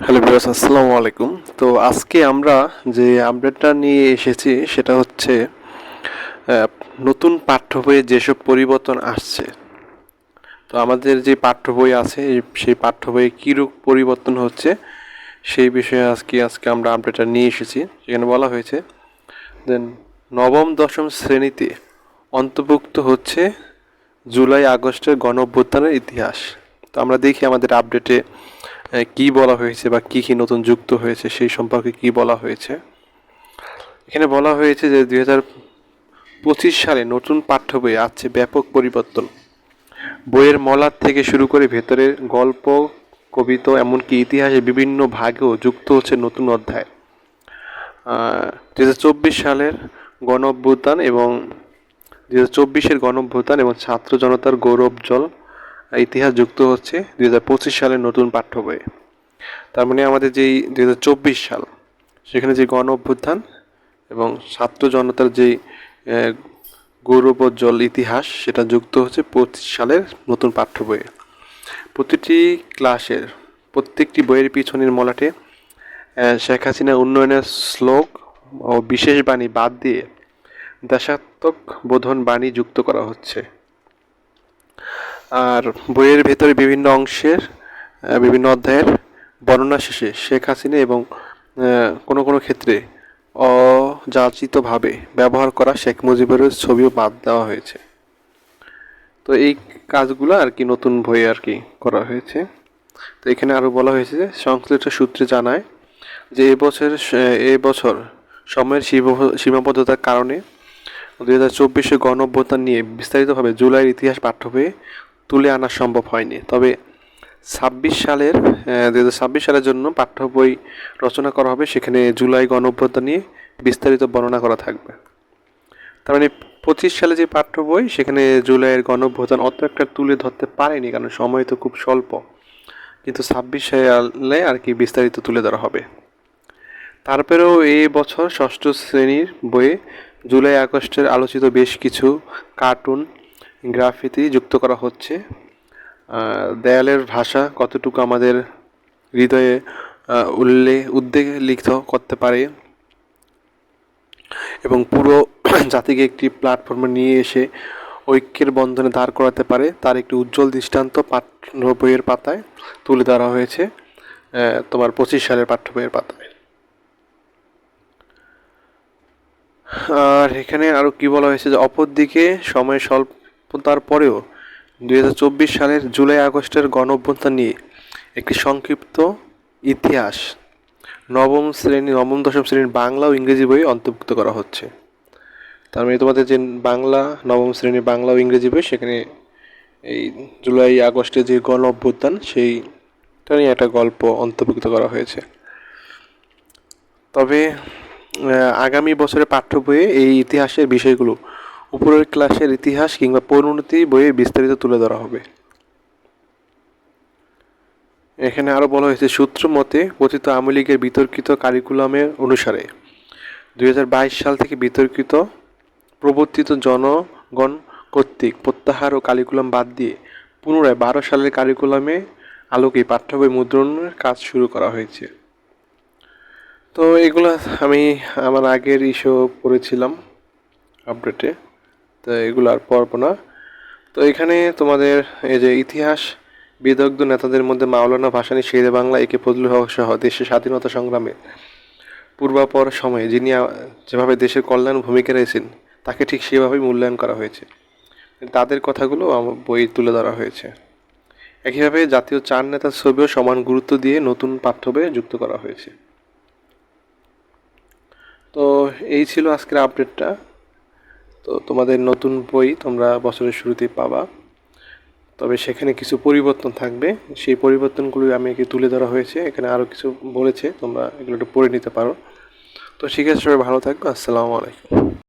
Hello viewers, আসসালামু আলাইকুম। তো আজকে আমরা যে আপডেটটা নিয়ে এসেছি সেটা হচ্ছে আহ, নতুন পাঠ্য বইয়ে যেসব পরিবর্তন আসছে। তো আমাদের যে পাঠ্য বই আছে সেই পাঠ্য বইয়ে কীরূপ পরিবর্তন হচ্ছে সেই বিষয়ে আজকে আমরা আপডেটটা নিয়ে এসেছি। সেখানে বলা হয়েছে দেন নবম দশম শ্রেণীতে অন্তর্ভুক্ত হচ্ছে জুলাই আগস্টের গণঅভ্যুত্থানের ইতিহাস। তো আমরা দেখি আমাদের আপডেটে কি বলা হয়েছে বা কি নতুন যুক্ত হয়েছে সেই সম্পর্কে কি বলা হয়েছে। এখানে বলা হয়েছে যে 2025 সালে নতুন পাঠ্য বইয়ে আসছে ব্যাপক পরিবর্তন। বইয়ের মলাট থেকে শুরু করে ভেতরের গল্প, কবিতা এমনকি ইতিহাসের বিভিন্ন ভাগেও যুক্ত হচ্ছে নতুন অধ্যায়। 2024 সালের গণ অভ্যুত্থান এবং 2024-এর গণ অভ্যুত্থান এবং ছাত্র জনতার গৌরবজ্জ্বল ইতিহাস যুক্ত হচ্ছে 2025 সালের নতুন পাঠ্য বইয়ে। তার মানে আমাদের যেই 2024 সাল, সেখানে যে গণ অভ্যুত্থান এবং ছাত্র জনতার যেই গৌরবোজ্জ্বল ইতিহাস সেটা যুক্ত হচ্ছে 25 সালের নতুন পাঠ্য বইয়ে। প্রতিটি ক্লাসের প্রত্যেকটি বইয়ের পিছনের মলাটে শেখ হাসিনা উন্নয়নের শ্লোক ও বিশেষ বাণী বাদ দিয়ে দেশাত্মক বোধন বাণী যুক্ত করা হচ্ছে। আর বইয়ের ভেতরে বিভিন্ন অংশের বিভিন্ন অধ্যায়ের বর্ণনা শেষে শেখ হাসিনা এবং কোনো কোনো ক্ষেত্রে অযাচিতভাবে ব্যবহার করা শেখ মুজিবের ছবিও বাদ দেওয়া হয়েছে। তো এই কাজগুলো আর কি নতুন বইয়ে আর কি করা হয়েছে। তো এখানে আরও বলা হয়েছে যে সংশ্লিষ্ট সূত্রে জানায় যে এবছর সময়ের সীমাবদ্ধতার কারণে 2024 গণ অভ্যুত্থান নিয়ে বিস্তারিতভাবে জুলাইয়ের ইতিহাস পাঠ্য বইয়ে তুলে আনা সম্ভব হয়নি। তবে 2026 সালের জন্য পাঠ্য বই রচনা করা হবে, সেখানে জুলাই গণ অভ্যুত্থান নিয়ে বিস্তারিত বর্ণনা করা থাকবে। তার মানে 25 সালে যে পাঠ্য বই সেখানে জুলাইয়ের গণ অভ্যুত্থান অত একটা তুলে ধরতে পারেনি, কারণ সময় তো খুব স্বল্প। কিন্তু 26 সালে আর কি বিস্তারিত তুলে ধরা হবে। তারপরেও এই বছর ষষ্ঠ শ্রেণীর বইয়ে জুলাই আগস্টের আলোচিত বেশ কিছু কার্টুন, গ্রাফিতি যুক্ত করা হচ্ছে। দেয়ালের ভাষা কতটুকু আমাদের হৃদয়ে উদ্বেগ লিখিত করতে পারে এবং পুরো জাতিকে একটি প্ল্যাটফর্মে নিয়ে এসে ঐক্যের বন্ধনে দাঁড় করাতে পারে তার একটি উজ্জ্বল দৃষ্টান্ত পাঠ্য বইয়ের পাতায় তুলে ধরা হয়েছে তোমার 25 সালের পাঠ্য বইয়ের পাতায়। আর এখানে আরও কি বলা হয়েছে যে অপরদিকে সময় স্বল্পতার পরেও 2024 সালের জুলাই আগস্টের গণ অভ্যুত্থান নিয়ে একটি সংক্ষিপ্ত ইতিহাস নবম দশম শ্রেণীর বাংলা ও ইংরেজি বই অন্তর্ভুক্ত করা হচ্ছে। তার মানে তোমাদের যে বাংলা নবম শ্রেণীর বাংলা ও ইংরেজি বই সেখানে এই জুলাই আগস্টে যে গণ অভ্যুত্থান সেইটা নিয়ে একটা গল্প অন্তর্ভুক্ত করা হয়েছে। তবে আগামী বছরের পাঠ্য বইয়ে এই ইতিহাসের বিষয়গুলো উপরের ক্লাসের ইতিহাস কিংবা পরিণতি বইয়ে বিস্তারিত তুলে ধরা হবে। এখানে আরও বলা হয়েছে সূত্র মতে কথিত আওয়ামী লীগের বিতর্কিত কারিকুলামের অনুসারে 2022 সাল থেকে বিতর্কিত প্রবর্তিত জনগণ কর্তৃক প্রত্যাহার ও কারিকুলাম বাদ দিয়ে পুনরায় 12 সালের কারিকুলামে আলোকে পাঠ্য বই মুদ্রণের কাজ শুরু করা হয়েছে। তো এগুলো আমি আমার আগের ইস্যু পড়েছিলাম আপডেটে, তো এগুলো আর পড়বো না। তো এখানে তোমাদের এই যে ইতিহাস বিদগ্ধ নেতাদের মধ্যে মাওলানা ভাসানী, শেরে বাংলা, একে ফজলুল হক সহ দেশের স্বাধীনতা সংগ্রামে পূর্বাপর সময়ে যিনি যেভাবে দেশের কল্যাণ ভূমিকা রয়েছেন তাকে ঠিক সেভাবেই মূল্যায়ন করা হয়েছে। তাদের কথাগুলো আমার বইয়ে তুলে ধরা হয়েছে। একইভাবে জাতীয় 4 নেতার ছবিও সমান গুরুত্ব দিয়ে নতুন পাঠ্য বইয়ে যুক্ত করা হয়েছে। তো এই ছিল আজকের আপডেটটা। তো তোমাদের নতুন বই তোমরা বছরের শুরুতেই পাবা, তবে সেখানে কিছু পরিবর্তন থাকবে। সেই পরিবর্তনগুলো আমি তুলে ধরা হয়েছে, এখানে আরও কিছু বলেছে, তোমরা এগুলো একটু পড়ে নিতে পারো। তো ঠিক আছে, সবাই ভালো থাকবে। আসসালামু আলাইকুম।